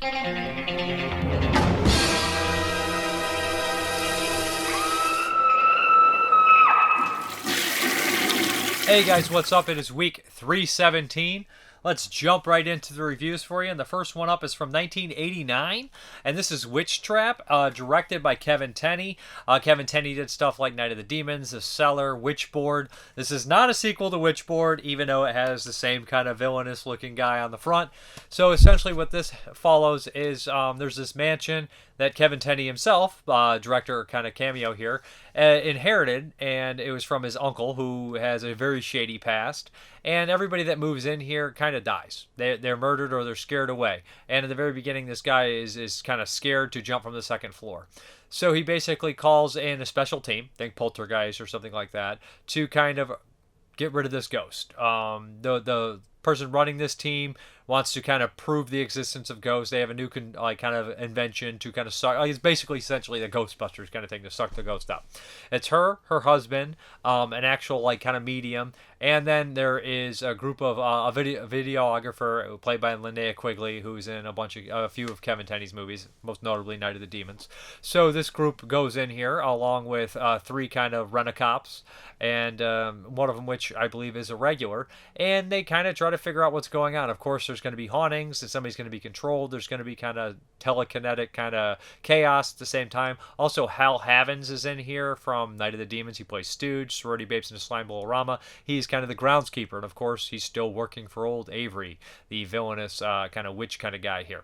Hey guys, what's up? It is week 317. Let's jump right into the reviews for you. And the first one up is from 1989. And this is Witchtrap, directed by Kevin Tenney. Kevin Tenney did stuff like Night of the Demons, The Cellar, Witchboard. This is not a sequel to Witchboard, even though it has the same kind of villainous looking guy on the front. So essentially what this follows is there's this mansion that Kevin Tenney himself, director kind of cameo here, inherited, and it was from his uncle, who has a very shady past. And everybody that moves in here kind of dies. They're murdered or they're scared away. And at the very beginning, this guy is kind of scared to jump from the second floor. So he basically calls in a special team, think Poltergeist or something like that, to kind of get rid of this ghost. The person running this team wants to kind of prove the existence of ghosts. They have a new kind of invention to kind of suck. It's basically essentially the Ghostbusters kind of thing to suck the ghost up. It's her husband, an actual kind of medium, and then there is a group of a videographer played by Linnea Quigley, who's in a few of Kevin Tenney's movies, most notably Night of the Demons. So this group goes in here along with three kind of rent-a-cops, and one of them which I believe is a regular, and they kind of try to figure out what's going on. Of course, there's going to be hauntings, and somebody's going to be controlled. There's going to be kind of telekinetic kind of chaos at the same time. Also, Hal Havens is in here from Night of the Demons. He plays Stooge, Sorority Babes in a Slime Bowl-orama. He's kind of the groundskeeper, and of course, he's still working for old Avery, the villainous kind of witch kind of guy here.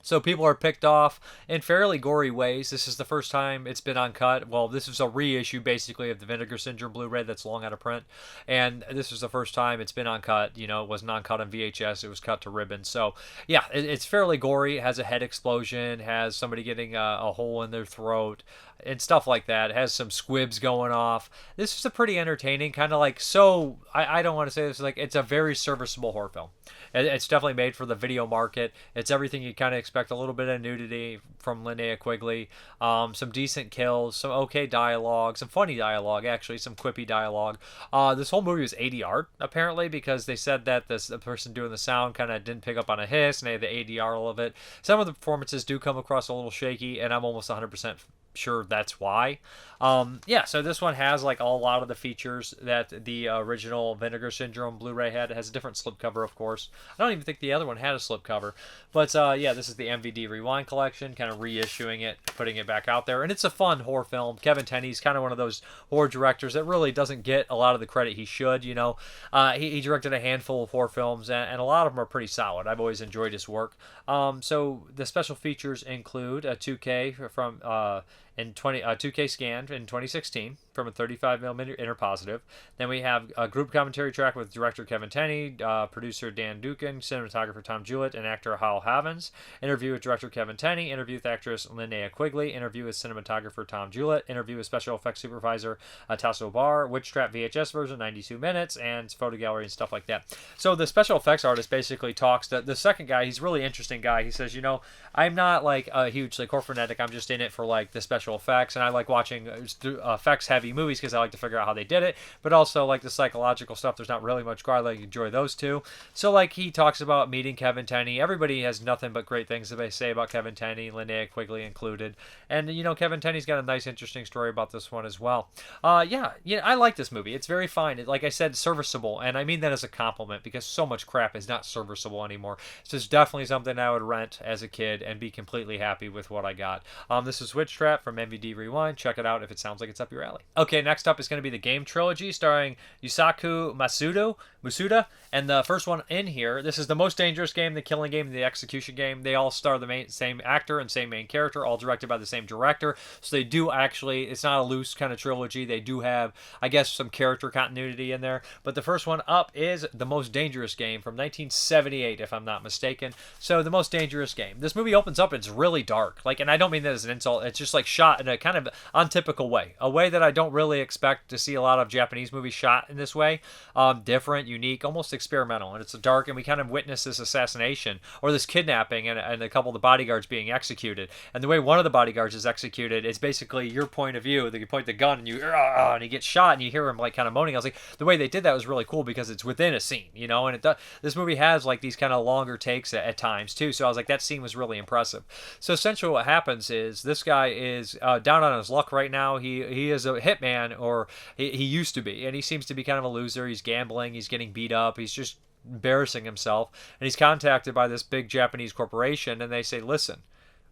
So people are picked off in fairly gory ways. This is the first time it's been uncut. Well, this is a reissue, basically, of the Vinegar Syndrome Blu-ray that's long out of print. And this is the first time it's been uncut. You know, it wasn't uncut on VHS. It was cut to ribbon. So, yeah, it's fairly gory. It has a head explosion. Has somebody getting a hole in their throat and stuff like that. It has some squibs going off. This is a pretty entertaining kind of I don't want to say this, it's a very serviceable horror film. It's definitely made for the video market. It's everything you kind of expect. A little bit of nudity from Linnea Quigley, some decent kills, some okay dialogue, some funny dialogue, actually, some quippy dialogue. This whole movie was ADR, apparently, because they said that the person doing the sound kind of didn't pick up on a hiss, and they had the ADR all of it. Some of the performances do come across a little shaky, and I'm almost 100% sure that's why. So this one has a lot of the features that the original Vinegar Syndrome Blu-ray had. It has a different slipcover, of course. I don't even think the other one had a slipcover. But this is the MVD Rewind collection, kind of reissuing it, putting it back out there. And it's a fun horror film. Kevin Tenney's kind of one of those horror directors that really doesn't get a lot of the credit he should, you know. He directed a handful of horror films, and a lot of them are pretty solid. I've always enjoyed his work. So the special features include a 2K from 2K scanned in 2016 from a 35mm interpositive. Then we have a group commentary track with director Kevin Tenney, producer Dan Dukin, cinematographer Tom Jewett, and actor Hal Havens. Interview with director Kevin Tenney, interview with actress Linnea Quigley, interview with cinematographer Tom Jewett, interview with special effects supervisor Tasso Barr, Witchtrap VHS version, 92 minutes, and photo gallery and stuff like that. So the special effects artist basically talks to the second guy. He's a really interesting guy. He says, I'm not a huge horror fanatic. I'm just in it for the special effects, and I like watching effects heavy movies because I like to figure out how they did it, but also the psychological stuff. There's not really much I enjoy those two. So he talks about meeting Kevin Tenney. Everybody has nothing but great things to say about Kevin Tenney, Linnea Quigley included, and Kevin Tenney's got a nice interesting story about this one as well. I like this movie. It's very fine. Like I said, serviceable, and I mean that as a compliment because so much crap is not serviceable anymore. So it's definitely something I would rent as a kid and be completely happy with what I got. This is Witchtrap from MVD Rewind. Check it out if it sounds like it's up your alley. Okay, next up is going to be the game trilogy starring Yusaku Masuda, and the first one in here, this is the Most Dangerous Game, the Killing Game, and the Execution Game. They all star the same actor and same main character, all directed by the same director. So they do actually, it's not a loose kind of trilogy. They do have, I guess, some character continuity in there. But the first one up is the Most Dangerous Game from 1978, if I'm not mistaken. So the Most Dangerous Game. This movie opens up, it's really dark. And I don't mean that as an insult. It's just shot in a kind of untypical way. A way that I don't don't really expect to see a lot of Japanese movies shot in this way. Different, unique, almost experimental, and it's dark, and we kind of witness this assassination or this kidnapping and a couple of the bodyguards being executed. And the way one of the bodyguards is executed is basically your point of view. You point the gun and he gets shot, and you hear him like kind of moaning. I was like, the way they did that was really cool because it's within a scene, you know, and this movie has like these kind of longer takes at times too. So I was like, that scene was really impressive. So essentially what happens is this guy is down on his luck right now. He is a hitman, or he used to be, and he seems to be kind of a loser. He's gambling, he's getting beat up, he's just embarrassing himself, and he's contacted by this big Japanese corporation, and they say, listen,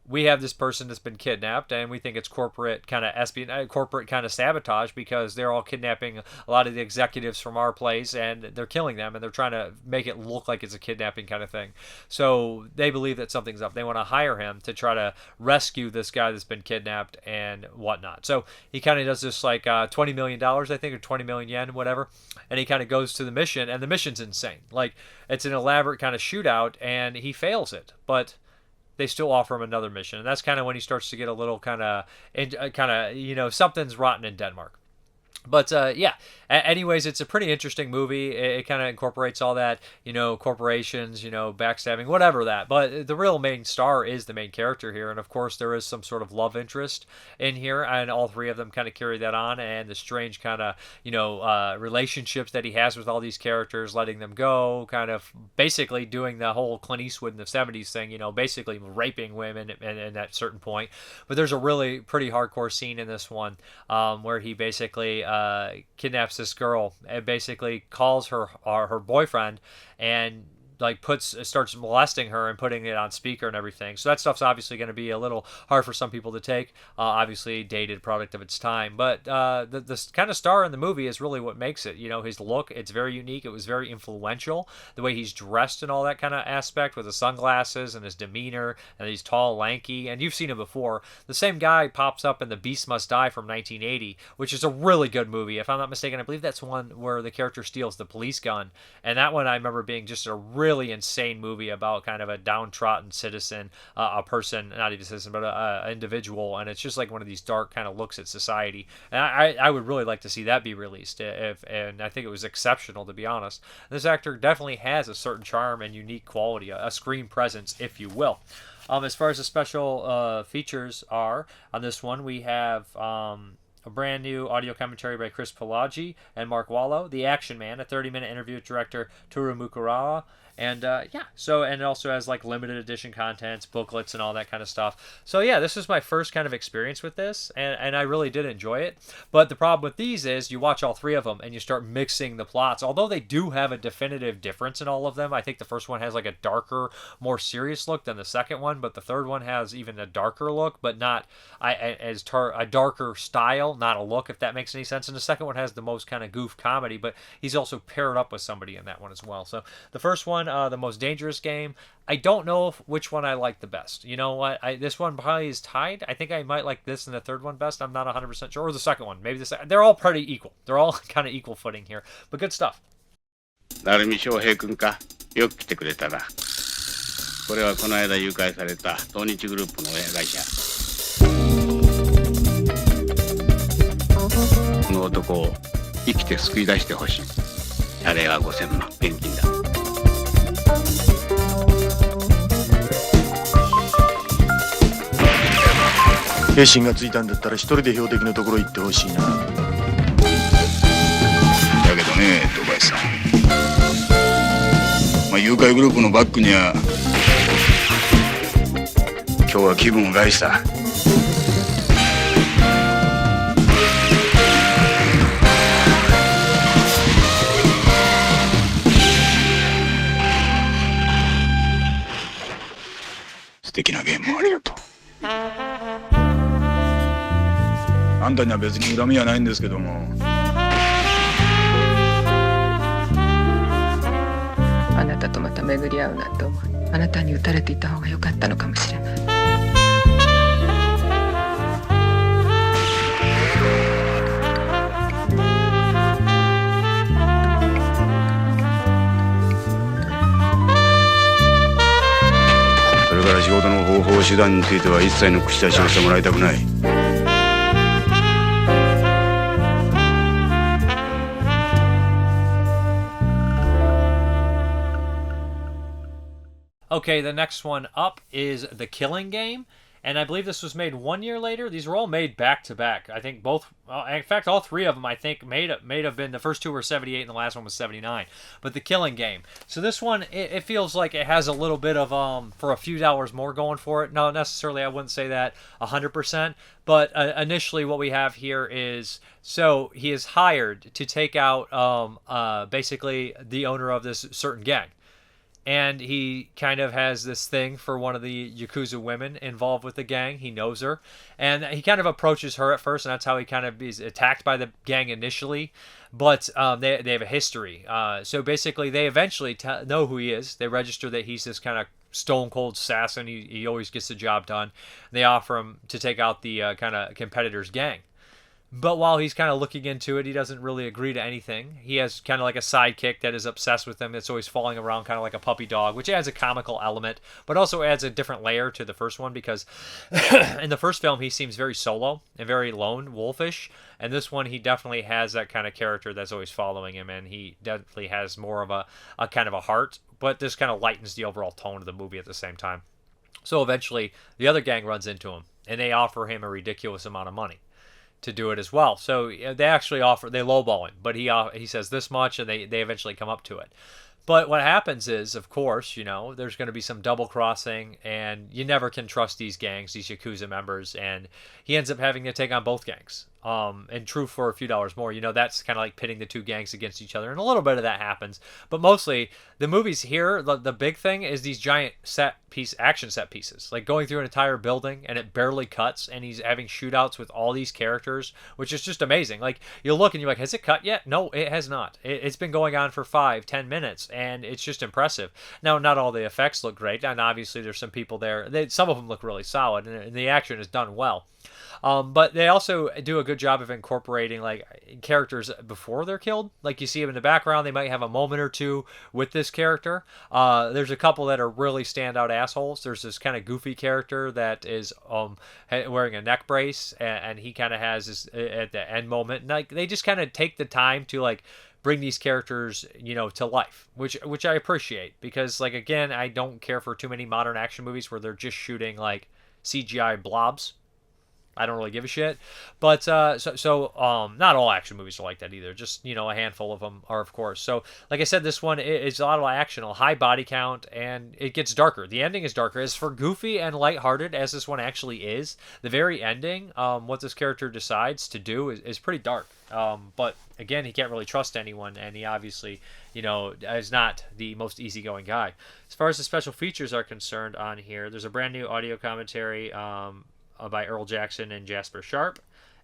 we have this person that's been kidnapped, and we think it's corporate kind of espionage, corporate kind of sabotage, because they're all kidnapping a lot of the executives from our place, and they're killing them, and they're trying to make it look like it's a kidnapping kind of thing. So they believe that something's up. They want to hire him to try to rescue this guy that's been kidnapped and whatnot. So he kind of does this like $20 million, I think, or 20 million yen, whatever, and he kind of goes to the mission, and the mission's insane. Like, it's an elaborate kind of shootout, and he fails it, but they still offer him another mission, and that's kind of when he starts to get a little kind of, you know, something's rotten in Denmark. But yeah, anyways, it's a pretty interesting movie. It kind of incorporates all that, you know, corporations, you know, backstabbing, whatever that. But the real main star is the main character here. And of course, there is some sort of love interest in here. And all three of them kind of carry that on. And the strange kind of, you know, relationships that he has with all these characters, letting them go, kind of basically doing the whole Clint Eastwood in the 70s thing, you know, basically raping women at a certain point. But there's a really pretty hardcore scene in this one where he basically kidnaps this girl and basically calls her boyfriend and like starts molesting her and putting it on speaker and everything. So that stuff's obviously going to be a little hard for some people to take. Obviously dated product of its time, but the kind of star in the movie is really what makes it. You know, his look, it's very unique. It was very influential. The way he's dressed and all that kind of aspect with the sunglasses and his demeanor, and he's tall, lanky, and you've seen him before. The same guy pops up in The Beast Must Die from 1980, which is a really good movie. If I'm not mistaken, I believe that's one where the character steals the police gun, and that one I remember being just a really insane movie about kind of a downtrodden citizen, a person, not even a citizen, but an individual, and it's just like one of these dark kind of looks at society. And I would really like to see that be released, and I think it was exceptional, to be honest. This actor definitely has a certain charm and unique quality, a screen presence, if you will. As far as the special features are on this one, we have a brand new audio commentary by Chris Pelagi and Mark Wallow, The Action Man, a 30-minute interview with director Tōru Murakawa. And yeah, so, and it also has like limited edition contents, booklets, and all that kind of stuff. So yeah, this was my first kind of experience with this, and I really did enjoy it. But the problem with these is you watch all three of them and you start mixing the plots. Although they do have a definitive difference in all of them, I think the first one has like a darker, more serious look than the second one, but the third one has even a darker look, but not a darker style, not a look, if that makes any sense. And the second one has the most kind of goof comedy, but he's also paired up with somebody in that one as well. So the first one, The Most Dangerous Game, I don't know which one I like the best. You know what? This one probably is tied. I think I might like this and the third one best. I'm not 100% sure. Or the second one. Maybe the second. They're all pretty equal. They're all kind of equal footing here. But good stuff. 成美翔平君か。よく来てくれたな。これはこの間誘拐された東日グループの親会社。この男を生きて救い出してほしい。あれは5000万現金だ。兵心がついたんだったら一人で標的のところ行ってほしいな。だけどね、戸林さん、誘拐グループのバックには今日は気分を害した。素敵なゲームをありがとう。あんたには別に恨みはないんですけども。あなたとまた巡り合うなんて思い、あなたに撃たれていた方が良かったのかもしれない。それから仕事の方法手段については一切の口出しをしてもらいたくない。Okay, the next one up is The Killing Game, and I believe this was made 1 year later. These were all made back to back. I think both, in fact, all three of them, I think, may have been, the first two were 78 and the last one was 79. But The Killing Game. So this one, it feels like it has a little bit of, for a few dollars more going for it. No, necessarily, I wouldn't say that 100%. But initially what we have here is, so he is hired to take out basically the owner of this certain gang. And he kind of has this thing for one of the Yakuza women involved with the gang. He knows her. And he kind of approaches her at first, and that's how he kind of is attacked by the gang initially. But they have a history. So basically, they eventually know who he is. They register that he's this kind of stone-cold assassin. He always gets the job done. They offer him to take out the kind of competitor's gang. But while he's kind of looking into it, he doesn't really agree to anything. He has kind of like a sidekick that is obsessed with him, that's always following around kind of like a puppy dog, which adds a comical element, but also adds a different layer to the first one, because in the first film, he seems very solo and very lone wolfish, and this one, he definitely has that kind of character that's always following him, and he definitely has more of a kind of a heart, but this kind of lightens the overall tone of the movie at the same time. So eventually, the other gang runs into him, and they offer him a ridiculous amount of money to do it as well. So they actually they lowball him, but he says this much, and they eventually come up to it. But what happens is, of course, there's going to be some double crossing, and you never can trust these gangs, these Yakuza members, and he ends up having to take on both gangs. And true for a few dollars more, that's kind of like pitting the two gangs against each other, and a little bit of that happens. But mostly, the movies here, the big thing is these giant action set pieces, like going through an entire building, and it barely cuts, and he's having shootouts with all these characters, which is just amazing. Like, you look and you're like, has it cut yet? No, it has not. It's been going on for 5-10 minutes, and it's just impressive. Now, not all the effects look great, and obviously there's some people there. Some of them look really solid, and the action is done well. But they also do a good job of incorporating like characters before they're killed. Like, you see them in the background, they might have a moment or two with this character. There's a couple that are really standout assholes. There's this kind of goofy character that is wearing a neck brace, and he kind of has this at the end moment. And, like, they just kind of take the time to like bring these characters, to life, which I appreciate, because, like, again, I don't care for too many modern action movies where they're just shooting like CGI blobs. I don't really give a shit. But not all action movies are like that either. Just, a handful of them are, of course. So, like I said, this one is a lot of action, a high body count, and it gets darker. The ending is darker. As for goofy and lighthearted as this one actually is, the very ending, what this character decides to do is pretty dark. But again, he can't really trust anyone, and he obviously, is not the most easygoing guy. As far as the special features are concerned on here, there's a brand new audio commentary by Earl Jackson and Jasper Sharp.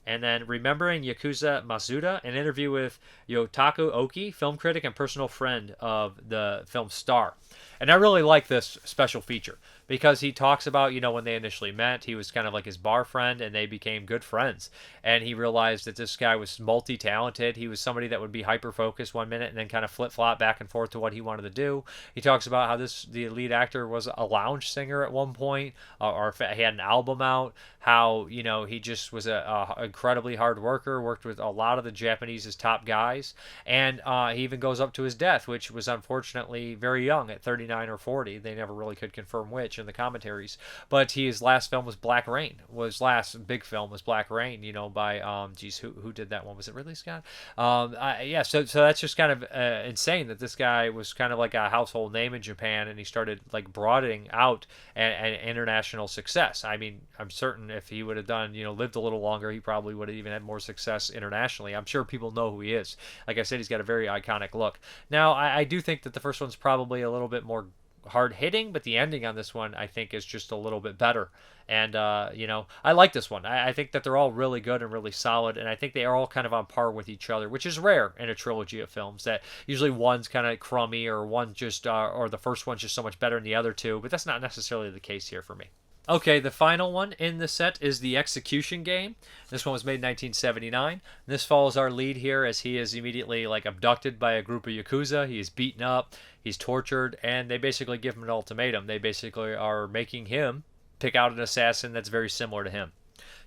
And then Remembering Yakuza Masuda, an interview with Yotaku Oki, film critic and personal friend of the film star. And I really like this special feature because he talks about, when they initially met, he was kind of like his bar friend and they became good friends. And he realized that this guy was multi-talented. He was somebody that would be hyper-focused one minute and then kind of flip-flop back and forth to what he wanted to do. He talks about how the lead actor was a lounge singer at one point, or he had an album out, how, he just was a incredibly hard worker, worked with a lot of the Japanese's top guys, and he even goes up to his death, which was unfortunately very young, at 39 or 40. They never really could confirm which in the commentaries, but his last film was Black Rain. His last big film was Black Rain, by who did that one? Was it Ridley Scott? Yeah, so that's just kind of insane that this guy was kind of like a household name in Japan, and he started like broadening out an international success. I mean, I'm certain if he would have lived a little longer, he probably would have even had more success internationally. I'm sure people know who he is. Like I said, he's got a very iconic look. Now, I do think that the first one's probably a little bit more hard-hitting, but the ending on this one, I think, is just a little bit better. And, I like this one. I think that they're all really good and really solid, and I think they are all kind of on par with each other, which is rare in a trilogy of films, that usually one's kind of crummy, or one just, or the first one's just so much better than the other two, but that's not necessarily the case here for me. Okay, the final one in the set is The Execution Game. This one was made in 1979. This follows our lead here as he is immediately abducted by a group of Yakuza. He is beaten up, he's tortured, and they basically give him an ultimatum. They basically are making him pick out an assassin that's very similar to him.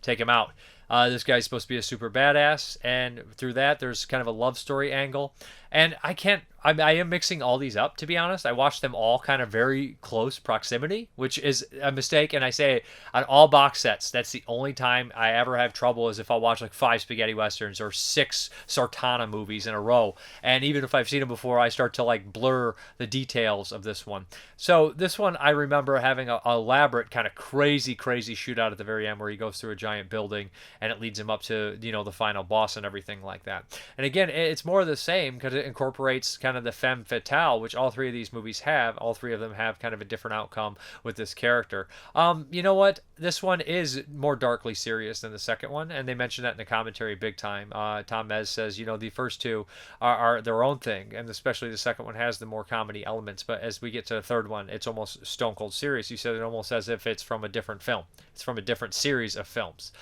Take him out. This guy's supposed to be a super badass, and through that, there's kind of a love story angle. And I am mixing all these up, to be honest. I watched them all kind of very close proximity, which is a mistake. And I say on all box sets, that's the only time I ever have trouble is if I watch like 5 spaghetti westerns or 6 Sartana movies in a row. And even if I've seen them before, I start to like blur the details of this one. So this one, I remember having a elaborate kind of crazy shootout at the very end where he goes through a giant building and it leads him up to, the final boss and everything like that. And again, it's more of the same because it incorporates kind of the femme fatale, which all 3 of these movies have. All 3 of them have kind of a different outcome with this character. You know what? This one is more darkly serious than the second one, and they mention that in the commentary big time. Tom Mez says, the first 2 are their own thing, and especially the second one has the more comedy elements. But as we get to the third one, it's almost stone cold serious. He said it almost as if it's from a different film. It's from a different series of films.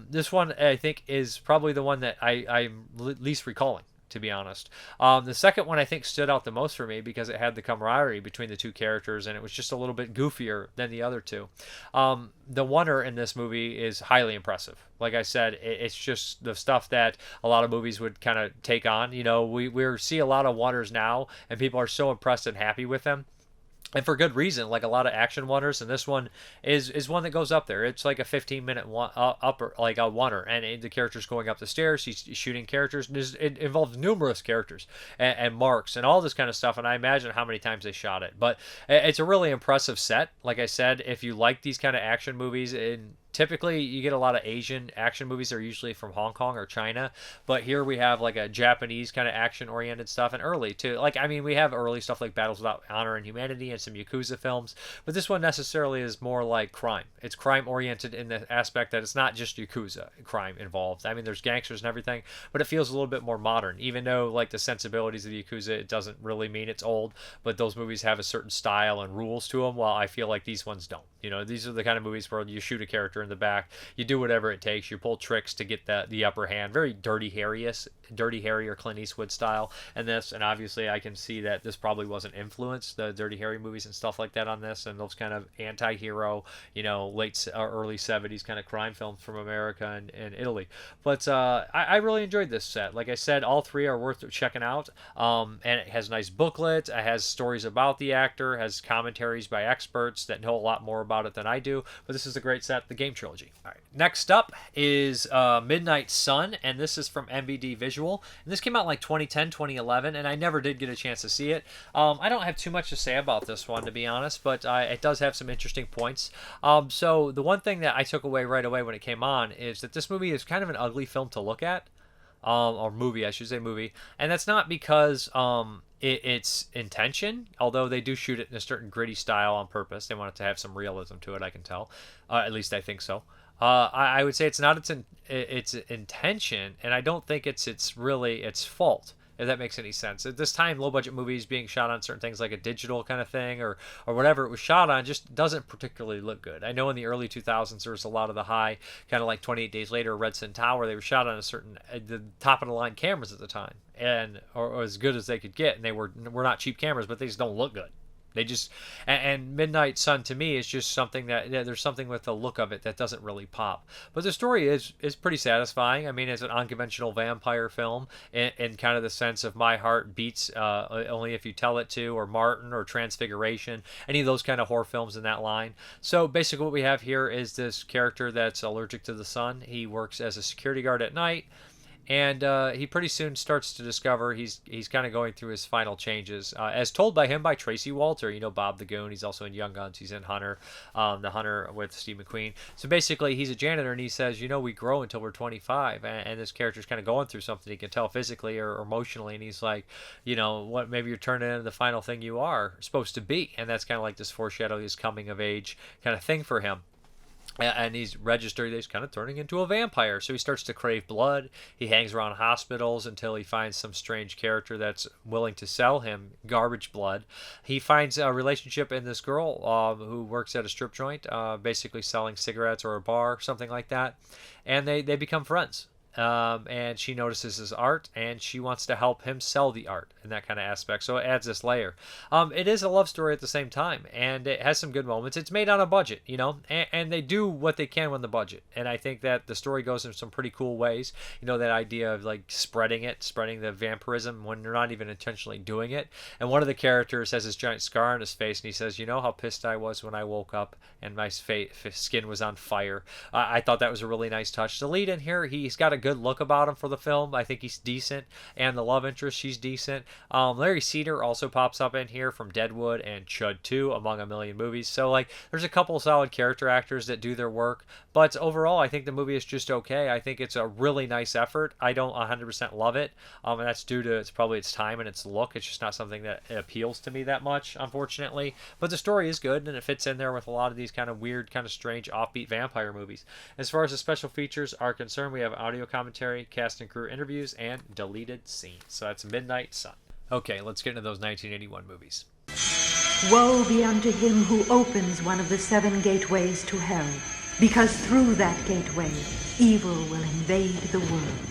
This one, I think, is probably the one that I'm least recalling, to be honest. The second one I think stood out the most for me because it had the camaraderie between the 2 characters and it was just a little bit goofier than the other 2. The oneer in this movie is highly impressive. Like I said, it's just the stuff that a lot of movies would kind of take on. We see a lot of oneers now and people are so impressed and happy with them. And for good reason, like a lot of action oneers, and this one is one that goes up there. It's like a 15-minute upper, like a oneer, and the character's going up the stairs. He's shooting characters. It involves numerous characters and marks and all this kind of stuff. And I imagine how many times they shot it. But it's a really impressive set. Like I said, if you like these kind of action movies, typically you get a lot of Asian action movies. They're usually from Hong Kong or China, but here we have like a Japanese kind of action oriented stuff, and early too. We have early stuff like Battles Without Honor and Humanity and some Yakuza films, but this one necessarily is more like crime. It's crime oriented in the aspect that it's not just Yakuza crime involved. There's gangsters and everything, but it feels a little bit more modern, even though like the sensibilities of the Yakuza, it doesn't really mean it's old, but those movies have a certain style and rules to them, while I feel like these ones don't. These are the kind of movies where you shoot a character in the back, you do whatever it takes, you pull tricks to get the upper hand. Very Dirty Harry or Clint Eastwood style in this, and obviously I can see that this probably wasn't influenced, the Dirty Harry movies and stuff like that on this, and those kind of anti-hero, late or early 70s kind of crime films from America and Italy. But I really enjoyed this set. Like I said, all 3 are worth checking out, and it has a nice booklet, it has stories about the actor, has commentaries by experts that know a lot more about it than I do, but this is a great set, the game trilogy. All right, next up is Midnight Sun, and this is from MVD Visual, and this came out like 2010, 2011, and I never did get a chance to see it. I don't have too much to say about this one, to be honest, but it does have some interesting points. So the one thing that I took away right away when it came on is that this movie is kind of an ugly film to look at. Or movie, I should say movie, and that's not because its intention, although they do shoot it in a certain gritty style on purpose. They want it to have some realism to it, I can tell. At least I think so. I would say it's not its intention, and I don't think it's really its fault, if that makes any sense. At this time, low-budget movies being shot on certain things like a digital kind of thing or whatever it was shot on just doesn't particularly look good. I know in the early 2000s there was a lot of the high, kind of like 28 Days Later, Red Sun Tower, they were shot on the top-of-the-line cameras at the time, or as good as they could get, and they were not cheap cameras, but they just don't look good. They just, and Midnight Sun to me is just something that there's something with the look of it that doesn't really pop. But the story is pretty satisfying. It's an unconventional vampire film in kind of the sense of My Heart Beats Only If You Tell It To, or Martin, or Transfiguration, any of those kind of horror films in that line. So basically what we have here is this character that's allergic to the sun. He works as a security guard at night. And he pretty soon starts to discover he's kind of going through his final changes, as told by Tracy Walter. Bob the Goon. He's also in Young Guns. He's in Hunter, the Hunter with Steve McQueen. So basically, he's a janitor, and he says, we grow until we're 25. And this character's kind of going through something. He can tell physically or emotionally, and he's like, what? Maybe you're turning into the final thing you are supposed to be. And that's kind of like this foreshadowing, this coming of age kind of thing for him. And he's registered, he's kind of turning into a vampire. So he starts to crave blood. He hangs around hospitals until he finds some strange character that's willing to sell him garbage blood. He finds a relationship in this girl who works at a strip joint, basically selling cigarettes or a bar, something like that. And they become friends. and she notices his art, and she wants to help him sell the art and that kind of aspect. So it adds this layer. It is a love story at the same time, and it has some good moments. It's made on a budget, and they do what they can with the budget. And I think that the story goes in some pretty cool ways. That idea of like spreading the vampirism when they're not even intentionally doing it. And one of the characters has this giant scar on his face, and he says, how pissed I was when I woke up and my skin was on fire. I thought that was a really nice touch. The lead in here, he's got a good look about him for the film. I think he's decent, and the love interest, she's decent. Larry Cedar also pops up in here from Deadwood and Chud 2, among a million movies. So like, there's a couple solid character actors that do their work, but overall, I think the movie is just okay. I think it's a really nice effort. I don't 100% love it, and that's due to probably its time and its look. It's just not something that appeals to me that much, unfortunately. But the story is good, and it fits in there with a lot of these kind of weird, kind of strange, offbeat vampire movies. As far as the special features are concerned, we have audio commentary, cast and crew interviews, and deleted scenes. So that's Midnight Sun. Okay, let's get into those 1981 movies. Woe be unto him who opens one of the 7 gateways to hell, because through that gateway evil will invade the world.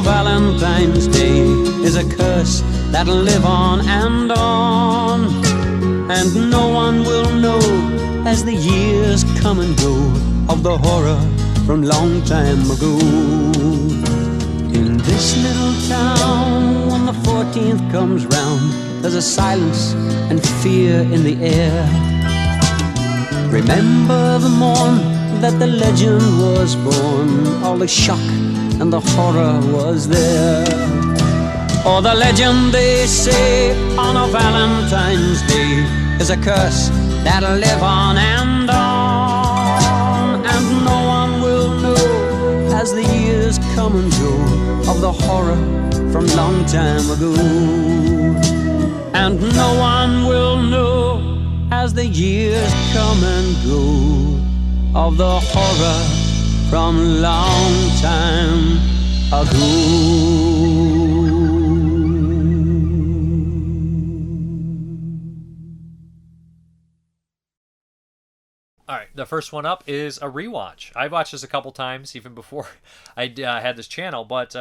Valentine's Day is a curse that'll live on, and no one will know as the years come and go of the horror from long time ago. In this little town, when the 14th comes round, there's a silence and fear in the air. Remember the morn that the legend was born, all the shock and the horror was there. Or the legend, they say, on a Valentine's Day is a curse that'll live on, and no one will know as the years come and go of the horror from long time ago. And no one will know as the years come and go of the horror from long time ago. All right, the first one up is a rewatch. I watched this a couple times, even before I had this channel, but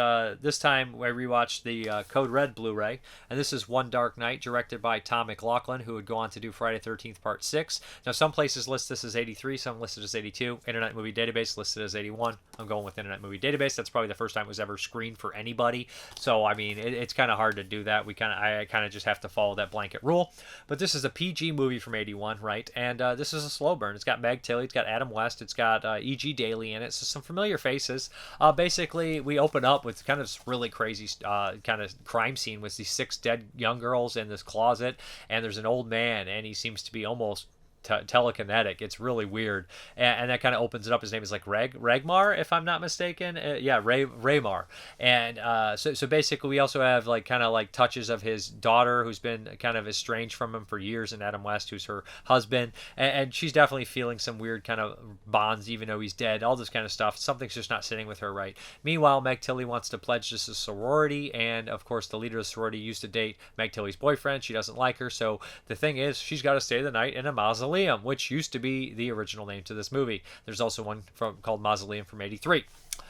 this time I rewatched the Code Red Blu-ray, and this is One Dark Night, directed by Tom McLoughlin, who would go on to do Friday the 13th Part 6. Now, some places list this as 83, some listed as 82. Internet Movie Database listed as 81. I'm going with Internet Movie Database. That's probably the first time it was ever screened for anybody, so, I mean, it's kind of hard to do that. I kind of just have to follow that blanket rule. But this is a PG movie from 81, right? And this is a slow burn. It's got Meg Tilly, it's got Adam West, it's got E.G. Daily in it, so some familiar faces. Basically, we open up with kind of this really crazy kind of crime scene with these 6 dead young girls in this closet, and there's an old man, and he seems to be almost telekinetic. It's really weird, and that kind of opens it up. His name is like Regmar, if I'm not mistaken. Raymar. And so basically we also have like kind of like touches of his daughter, who's been kind of estranged from him for years, and Adam West, who's her husband, and she's definitely feeling some weird kind of bonds even though he's dead, all this kind of stuff. Something's just not sitting with her right. Meanwhile, Meg Tilly wants to pledge this as a sorority, and of course the leader of the sorority used to date Meg Tilly's boyfriend. She doesn't like her, so the thing is she's got to stay the night in a mausoleum, which used to be the original name to this movie. There's also one called Mausoleum from 83,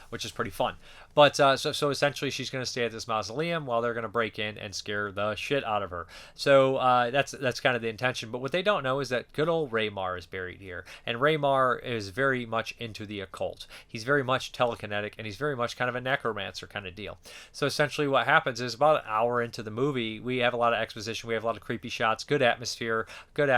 which is pretty fun. But so essentially she's going to stay at this mausoleum while they're going to break in and scare the shit out of her. So that's kind of the intention. But what they don't know is that good old Raymar is buried here. And Raymar is very much into the occult. He's very much telekinetic, and he's very much kind of a necromancer kind of deal. So essentially what happens is about an hour into the movie, we have a lot of exposition, we have a lot of creepy shots, good atmosphere, good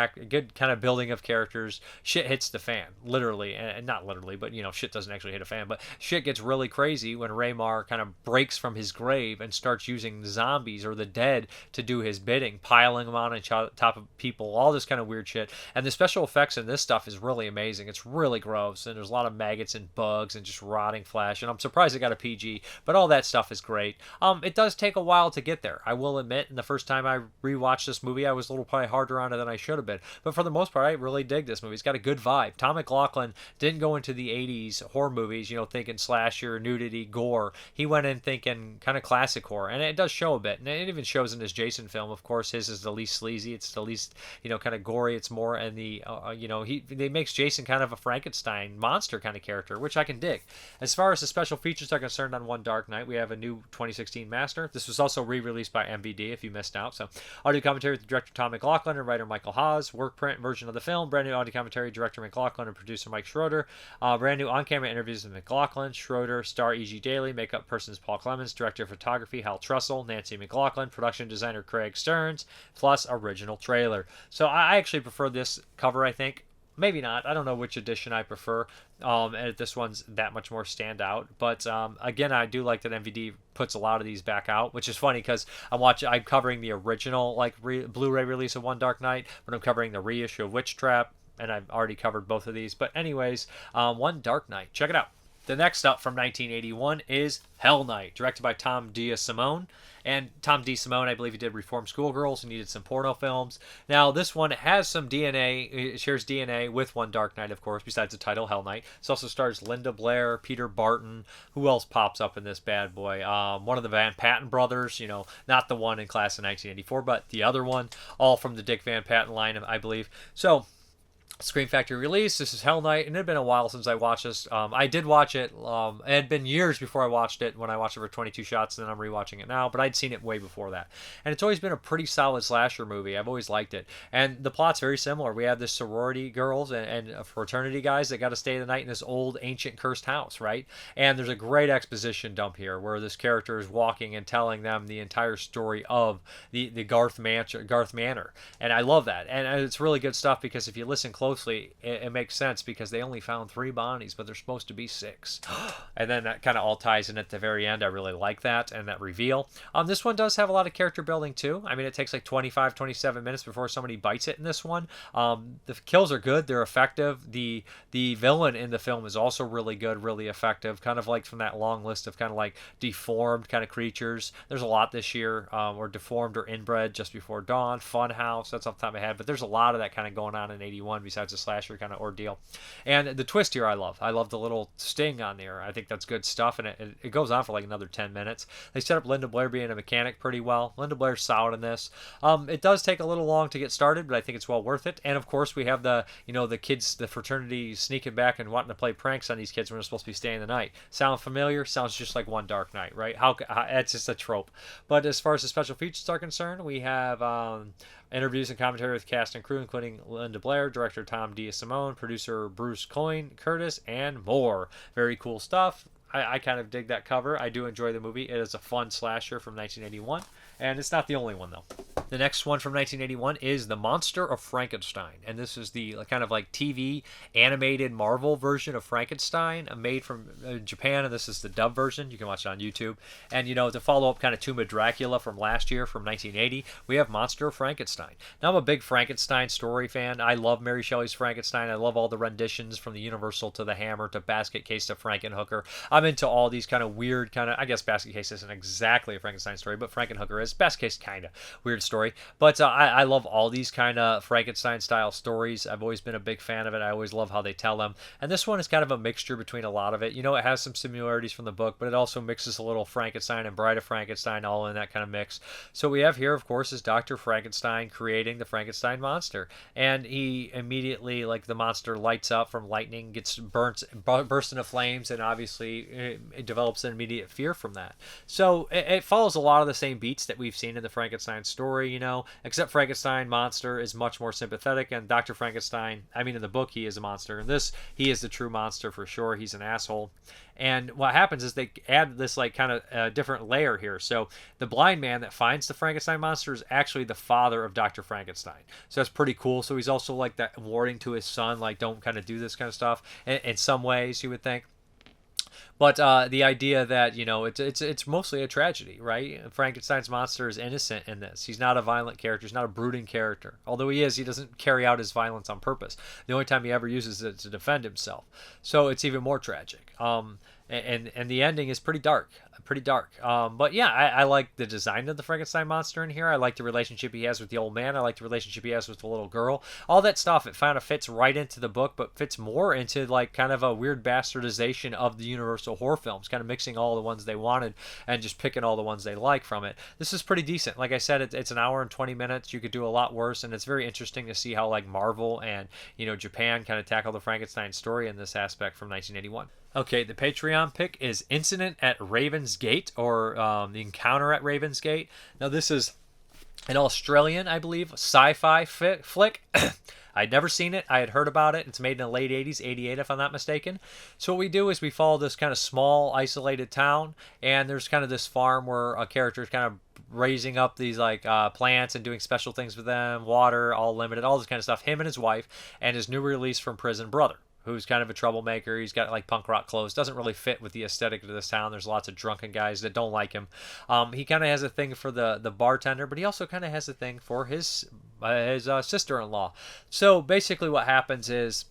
kind of building of characters. Shit hits the fan, literally. And not literally, but, you know, shit doesn't actually hit a fan. But shit gets really crazy when Raymar kind of breaks from his grave and starts using zombies or the dead to do his bidding, piling them on top of people, all this kind of weird shit. And the special effects in this stuff is really amazing. It's really gross, and there's a lot of maggots and bugs and just rotting flesh, and I'm surprised it got a PG, but all that stuff is great. It does take a while to get there, I will admit, and the first time I rewatched this movie, I was a little probably harder on it than I should have been, but for the most part, I really dig this movie. It's got a good vibe. Tom McLoughlin didn't go into the 80s horror movies, you know, thinking slasher, nudity, gore. He went in thinking kind of classic horror, and it does show a bit, and it even shows in his Jason film. Of course, his is the least sleazy, it's the least, you know, kind of gory. It's more in the you know, they makes Jason kind of a Frankenstein monster kind of character, which I can dig. As far as the special features are concerned on One Dark Night, we have a new 2016 master. This was also re-released by MVD if you missed out. So audio commentary with director Tom McLoughlin and writer Michael Haas, work print version of the film, brand new audio commentary, director McLoughlin and producer Mike Schroeder, brand new on-camera interviews with McLoughlin, Schroeder, star E.G. Daily, makeup persons Paul Clemens, director of photography Hal Trussell, Nancy McLaughlin, production designer Craig Stearns, plus original trailer. So I actually prefer this cover, I think. Maybe not. I don't know which edition I prefer. And this one's that much more standout. But again, I do like that MVD puts a lot of these back out, which is funny because I'm covering the original like Blu-ray release of One Dark Night, but I'm covering the reissue of Witchtrap, and I've already covered both of these. But anyways, One Dark Night. Check it out. The next up from 1981 is Hell Night, directed by Tom DeSimone. And Tom DeSimone, I believe he did Reformed Schoolgirls and he did some porno films. Now, this one has some DNA, it shares DNA with One Dark Night, of course, besides the title, Hell Night. It also stars Linda Blair, Peter Barton. Who else pops up in this bad boy? One of the Van Patten brothers, you know, not the one in Class of 1984, but the other one, all from the Dick Van Patten line, I believe. So, Scream Factory release. This is Hell Night, and it had been a while since I watched this. I did watch it. It had been years before I watched it, when I watched it for 22 shots, and then I'm rewatching it now, but I'd seen it way before that. And it's always been a pretty solid slasher movie. I've always liked it. And the plot's very similar. We have this sorority girls and fraternity guys that got to stay the night in this old, ancient, cursed house, right? And there's a great exposition dump here, where this character is walking and telling them the entire story of the Garth Manor. And I love that. And it's really good stuff, because if you listen closely, it makes sense, because they only found 3 bodies, but there's supposed to be 6. And then that kind of all ties in at the very end. I really like that, and that reveal. This one does have a lot of character building too. I mean, it takes like 25-27 minutes before somebody bites it in this one. The kills are good, they're effective. The villain in the film is also really good, really effective, kind of like from that long list of kind of like deformed kind of creatures. There's a lot this year, or deformed or inbred, Just Before Dawn, Funhouse, that's off the top of my head, but there's a lot of that kind of going on in 81 besides besides a slasher kind of ordeal. And the twist here I love. I love the little sting on there. I think that's good stuff, and it goes on for like another 10 minutes. They set up Linda Blair being a mechanic pretty well. Linda Blair's solid in this. It does take a little long to get started, but I think it's well worth it. And of course we have the kids, the fraternity sneaking back and wanting to play pranks on these kids when they're supposed to be staying the night. Sound familiar? Sounds just like One Dark Night, right? It's just a trope. But as far as the special features are concerned, we have interviews and commentary with cast and crew, including Linda Blair, director Tom DeSimone, producer Bruce Coyne Curtis, and more. Very cool stuff. I kind of dig that cover. I do enjoy the movie. It is a fun slasher from 1981, and it's not the only one, though. The next one from 1981 is The Monster of Frankenstein, and this is the kind of like TV animated Marvel version of Frankenstein, made from Japan, and this is the dub version. You can watch it on YouTube. And, to follow up kind of Tomb of Dracula from last year, from 1980, we have Monster of Frankenstein. Now, I'm a big Frankenstein story fan. I love Mary Shelley's Frankenstein. I love all the renditions, from the Universal to the Hammer to Basket Case to Frankenhooker. I'm into all these kind of weird I guess Basket Case isn't exactly a Frankenstein story, but Frankenhooker is. Basket Case kind of weird story. But I love all these kind of Frankenstein style stories. I've always been a big fan of it. I always love how they tell them. And this one is kind of a mixture between a lot of it. It has some similarities from the book, but it also mixes a little Frankenstein and Bride of Frankenstein all in that kind of mix. So we have here, of course, is Dr. Frankenstein creating the Frankenstein monster. And he immediately, like, the monster lights up from lightning, gets burst into flames, and obviously it develops an immediate fear from that. So it follows a lot of the same beats that we've seen in the Frankenstein story, except Frankenstein monster is much more sympathetic, and Dr. Frankenstein, in the book he is a monster. In this, he is the true monster for sure. He's an asshole. And what happens is they add this like kind of different layer here. So the blind man that finds the Frankenstein monster is actually the father of Dr. Frankenstein. So that's pretty cool. So he's also like that warning to his son, like, don't kind of do this kind of stuff. In some ways, you would think. But the idea that, it's mostly a tragedy, right? Frankenstein's monster is innocent in this. He's not a violent character. He's not a brooding character. Although he doesn't carry out his violence on purpose. The only time he ever uses it to defend himself. So it's even more tragic. And the ending is pretty dark. But yeah, I like the design of the Frankenstein monster in here. I like the relationship he has with the old man. I like the relationship he has with the little girl. All that stuff, it kind of fits right into the book, but fits more into like kind of a weird bastardization of the Universal horror films, kind of mixing all the ones they wanted and just picking all the ones they like from it. This is pretty decent. Like I said, it's an hour and 20 minutes. You could do a lot worse, and it's very interesting to see how like Marvel and Japan kind of tackle the Frankenstein story in this aspect from 1981. Okay, the Patreon pick is Incident at Raven's Gate, or The Encounter at Raven's Gate. Now, this is an Australian, I believe, sci-fi flick. I'd never seen it. I had heard about it. It's made in the late 80s, 88 if I'm not mistaken. So what we do is we follow this kind of small, isolated town, and there's kind of this farm where a character is kind of raising up these like plants and doing special things with them, water, all limited, all this kind of stuff. Him and his wife and his new release from prison brother, who's kind of a troublemaker. He's got like punk rock clothes. Doesn't really fit with the aesthetic of this town. There's lots of drunken guys that don't like him. He kind of has a thing for the bartender, but he also kind of has a thing for his sister-in-law. So basically what happens is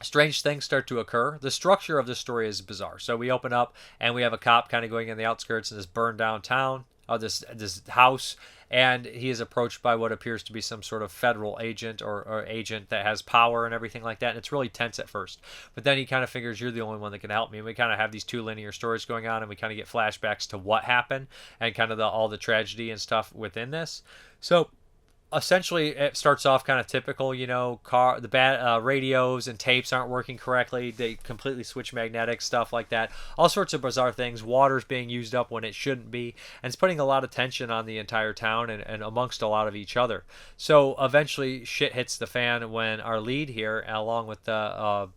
strange things start to occur. The structure of the story is bizarre. So we open up and we have a cop kind of going in the outskirts in this burned down town, this house, and he is approached by what appears to be some sort of federal agent or agent that has power and everything like that. And it's really tense at first. But then he kind of figures, you're the only one that can help me. And we kind of have these two linear stories going on, and we kind of get flashbacks to what happened and kind of all the tragedy and stuff within this. So essentially, it starts off kind of typical, the bad radios and tapes aren't working correctly. They completely switch magnetic, stuff like that. All sorts of bizarre things. Water's being used up when it shouldn't be. And it's putting a lot of tension on the entire town and amongst a lot of each other. So eventually, shit hits the fan when our lead here, along with the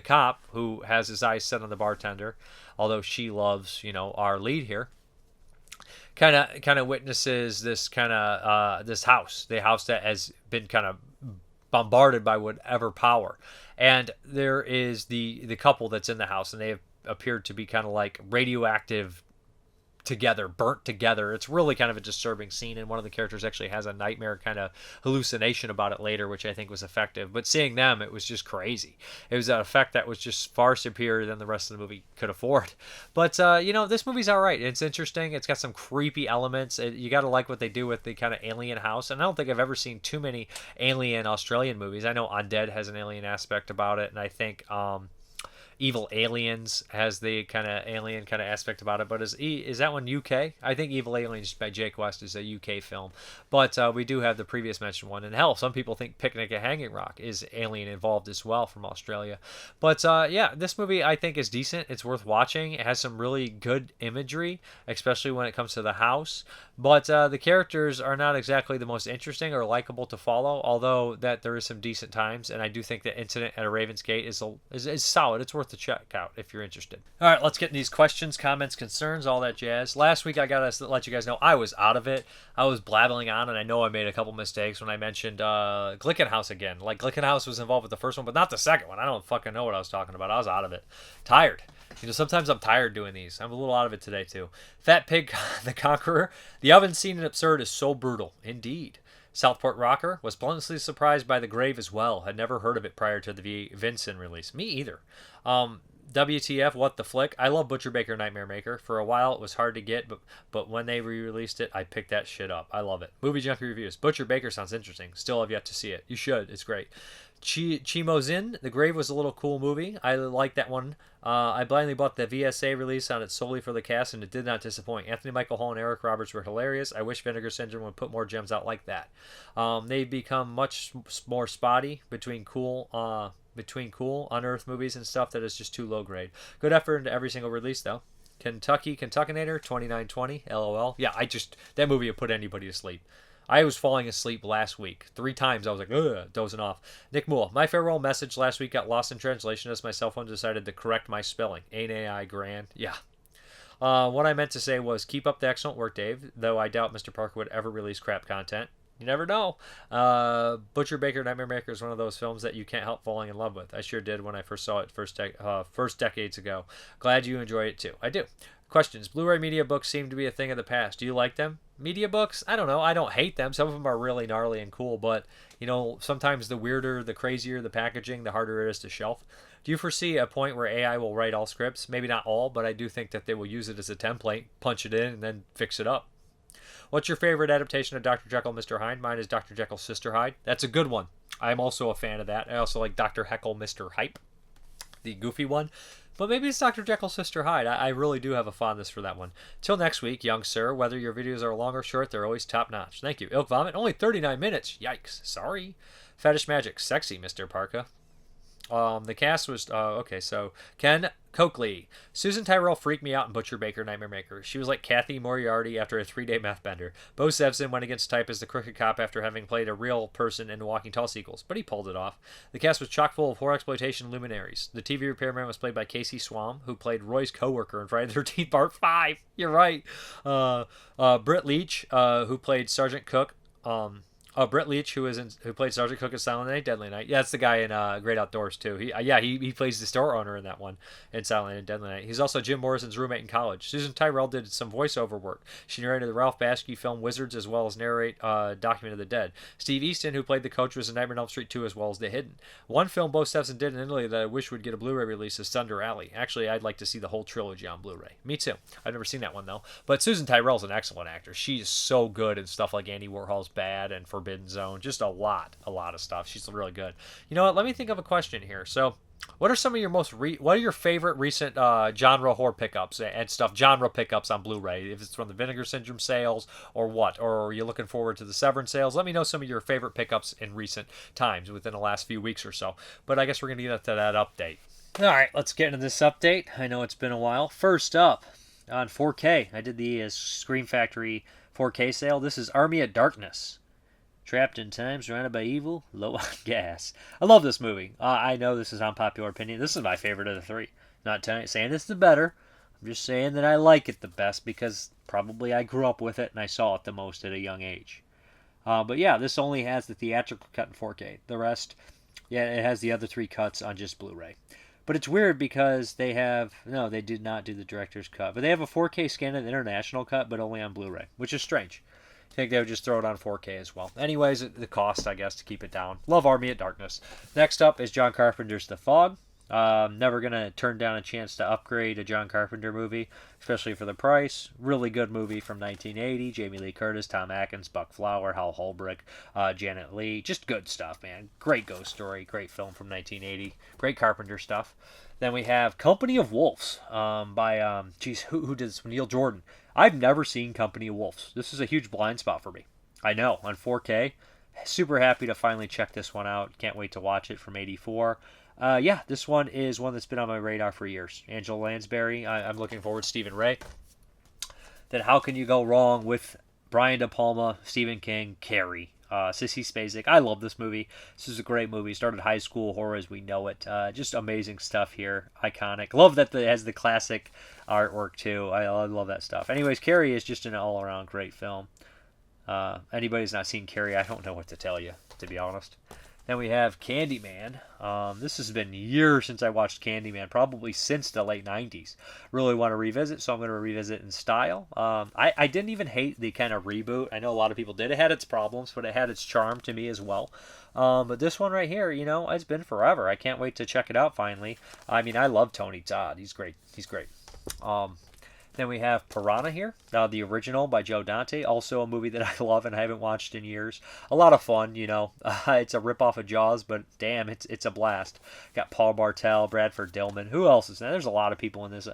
cop, who has his eyes set on the bartender, although she loves, our lead here, kind of witnesses this this house, the house that has been kind of bombarded by whatever power. And there is the couple that's in the house, and they have appeared to be kind of like radioactive together, burnt together. It's really kind of a disturbing scene, and one of the characters actually has a nightmare kind of hallucination about it later, which I think was effective. But seeing them, it was just crazy. It was an effect that was just far superior than the rest of the movie could afford. But this movie's all right. It's interesting. It's got some creepy elements. You got to like what they do with the kind of alien house. And I don't think I've ever seen too many alien Australian movies. I know Undead has an alien aspect about it, and I think Evil Aliens has the kind of alien kind of aspect about it, but is that one UK? I think Evil Aliens by Jake West is a UK film, but we do have the previous mentioned one. And hell, some people think Picnic at Hanging Rock is alien involved as well from Australia. But this movie I think is decent. It's worth watching. It has some really good imagery, especially when it comes to the house. But the characters are not exactly the most interesting or likable to follow, although that there is some decent times, and I do think that Incident at a Raven's Gate is solid. It's worth to check out if you're interested. All right, let's get in these questions, comments, concerns, all that jazz. Last week I got to let you guys know I was out of it. I was blabbling on, and I know I made a couple mistakes when I mentioned Glickenhaus again. Like, Glickenhaus was involved with the first one, but not the second one. I don't fucking know what I was talking about. I was out of it. Tired. Sometimes I'm tired doing these. I'm a little out of it today, too. Fat Pig the Conqueror. The oven scene in Absurd is so brutal. Indeed. Southport Rocker was pleasantly surprised by The Grave as well. Had never heard of it prior to the Vincent release. Me either. WTF, What the Flick. I love Butcher Baker Nightmare Maker. For a while, it was hard to get, but when they re-released it, I picked that shit up. I love it. Movie Junkie Reviews. Butcher Baker sounds interesting. Still have yet to see it. You should. It's great. Chimozin, The Grave was a little cool movie. I like that one. I blindly bought the VSA release on it solely for the cast, and it did not disappoint. Anthony Michael Hall and Eric Roberts were hilarious. I wish Vinegar Syndrome would put more gems out like that. They become much more spotty between cool, unearthed movies and stuff that is just too low grade. Good effort into every single release, though. Kentuckinator 2920, LOL. Yeah, that movie would put anybody to sleep. I was falling asleep last week. 3 times I was like, ugh, dozing off. Nick Moole, my farewell message last week got lost in translation as my cell phone decided to correct my spelling. Ain't AI grand? Yeah. What I meant to say was, keep up the excellent work, Dave, though I doubt Mrparka would ever release crap content. You never know. Butcher Baker Nightmare Maker is one of those films that you can't help falling in love with. I sure did when I first saw it first decades ago. Glad you enjoy it too. I do. Questions. Blu-ray media books seem to be a thing of the past. Do you like them? Media books? I don't know. I don't hate them. Some of them are really gnarly and cool, but, sometimes the weirder, the crazier the packaging, the harder it is to shelf. Do you foresee a point where AI will write all scripts? Maybe not all, but I do think that they will use it as a template, punch it in, and then fix it up. What's your favorite adaptation of Dr. Jekyll and Mr. Hyde? Mine is Dr. Jekyll's Sister Hyde. That's a good one. I'm also a fan of that. I also like Dr. Heckle, Mr. Hype, the goofy one. But maybe it's Dr. Jekyll's Sister Hyde. I really do have a fondness for that one. Till next week, young sir, whether your videos are long or short, they're always top-notch. Thank you. Ilk Vomit, only 39 minutes. Yikes. Sorry. Fetish Magic, sexy, Mr. Parka. The cast was, so Ken Coakley. Susan Tyrell freaked me out in Butcher Baker Nightmare Maker. She was like Kathy Moriarty after a 3-day meth bender. Bo Sevson went against type as the crooked cop after having played a real person in the Walking Tall sequels, but he pulled it off. The cast was chock full of horror exploitation luminaries. The TV repairman was played by Casey Swam, who played Roy's coworker in Friday the 13th Part 5. You're right. Britt Leach, who played Sergeant Cook. Brett Leach, who played Sergeant Cook in Silent Night, Deadly Night. Yeah, that's the guy in Great Outdoors too. He plays the store owner in that one in Silent Night, Deadly Night. He's also Jim Morrison's roommate in college. Susan Tyrell did some voiceover work. She narrated the Ralph Bakshi film Wizards as well as narrate Document of the Dead. Steve Easton, who played the coach, was in Nightmare on Elm Street 2 as well as The Hidden. One film Bo Sevson did in Italy that I wish would get a Blu-ray release is Thunder Alley. Actually, I'd like to see the whole trilogy on Blu-ray. Me too. I've never seen that one though. But Susan Tyrell's an excellent actor. She's so good in stuff like Andy Warhol's Bad and Forbidden Zone. Just a lot of stuff. She's really good. You know what? Let me think of a question here. So, what are some of your what are your favorite recent genre horror pickups and stuff? Genre pickups on Blu-ray, if it's from the Vinegar Syndrome sales or what, or are you looking forward to the Severance sales? Let me know some of your favorite pickups in recent times within the last few weeks or so. But I guess we're gonna get into that update. All right, let's get into this update. I know it's been a while. First up, on 4K, I did the Scream Factory 4K sale. This is Army of Darkness. Trapped in time, surrounded by evil, low on gas. I love this movie. I know this is unpopular opinion. This is my favorite of the 3. Not saying it's the better. I'm just saying that I like it the best because probably I grew up with it and I saw it the most at a young age. But yeah, this only has the theatrical cut in 4K. The rest, it has the other 3 cuts on just Blu-ray. But it's weird because they did not do the director's cut. But they have a 4K scan of the international cut, but only on Blu-ray, which is strange. I think they would just throw it on 4K as well. Anyways, the cost, I guess, to keep it down. Love Army of Darkness. Next up is John Carpenter's The Fog. Never going to turn down a chance to upgrade a John Carpenter movie, especially for the price. Really good movie from 1980. Jamie Lee Curtis, Tom Atkins, Buck Flower, Hal Holbrook, Janet Leigh. Just good stuff, man. Great ghost story. Great film from 1980. Great Carpenter stuff. Then we have Company of Wolves by, who did this? Neil Jordan. I've never seen Company of Wolves. This is a huge blind spot for me. I know, on 4K. Super happy to finally check this one out. Can't wait to watch it from 84. Yeah, this one is one that's been on my radar for years. Angela Lansbury. I'm looking forward to Stephen Ray. Then how can you go wrong with Brian De Palma, Stephen King, Carrie, Sissy Spacek. I love this movie. This is a great movie. Started high school horror as we know it. Just amazing stuff here. Iconic. Love that it has the classic artwork too. I love that stuff. Anyways, Carrie is just an all-around great film. Anybody's not seen Carrie, I don't know what to tell you, to be honest. Then we have Candyman. This has been years since I watched Candyman, probably since the late 90s. Really want to revisit, so I'm going to revisit in style. I didn't even hate the kind of reboot. I know a lot of people did. It had its problems, but it had its charm to me as well. But this one right here, it's been forever. I can't wait to check it out finally. I mean, I love Tony Todd. He's great. Then we have Piranha here, the original by Joe Dante, also a movie that I love and I haven't watched in years. A lot of fun, It's a ripoff of Jaws, but damn, it's a blast. Got Paul Bartel, Bradford Dillman. Who else is there? There's a lot of people in this.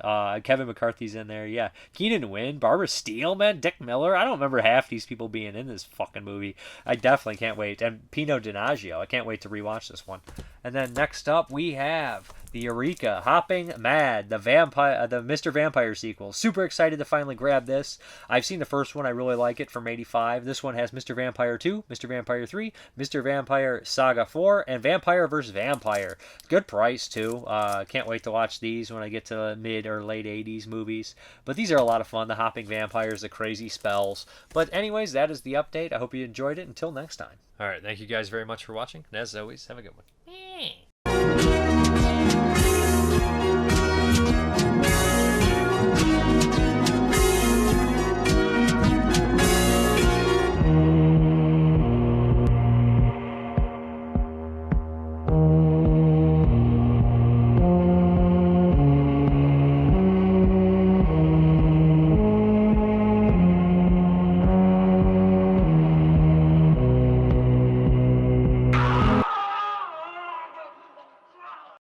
Kevin McCarthy's in there, yeah. Keenan Wynn, Barbara Steele, Dick Miller. I don't remember half these people being in this fucking movie. I definitely can't wait. And Pino Donaggio. I can't wait to rewatch this one. And then next up we have the Eureka, Hopping Mad, the Mr. Vampire sequel. Super excited to finally grab this. I've seen the first one. I really like it from 85. This one has Mr. Vampire 2, Mr. Vampire 3, Mr. Vampire Saga 4, and Vampire vs. Vampire. Good price, too. Can't wait to watch these when I get to the mid or late 80s movies. But these are a lot of fun. The Hopping Vampires, the crazy spells. But anyways, that is the update. I hope you enjoyed it. Until next time. All right. Thank you guys very much for watching. And as always, have a good one.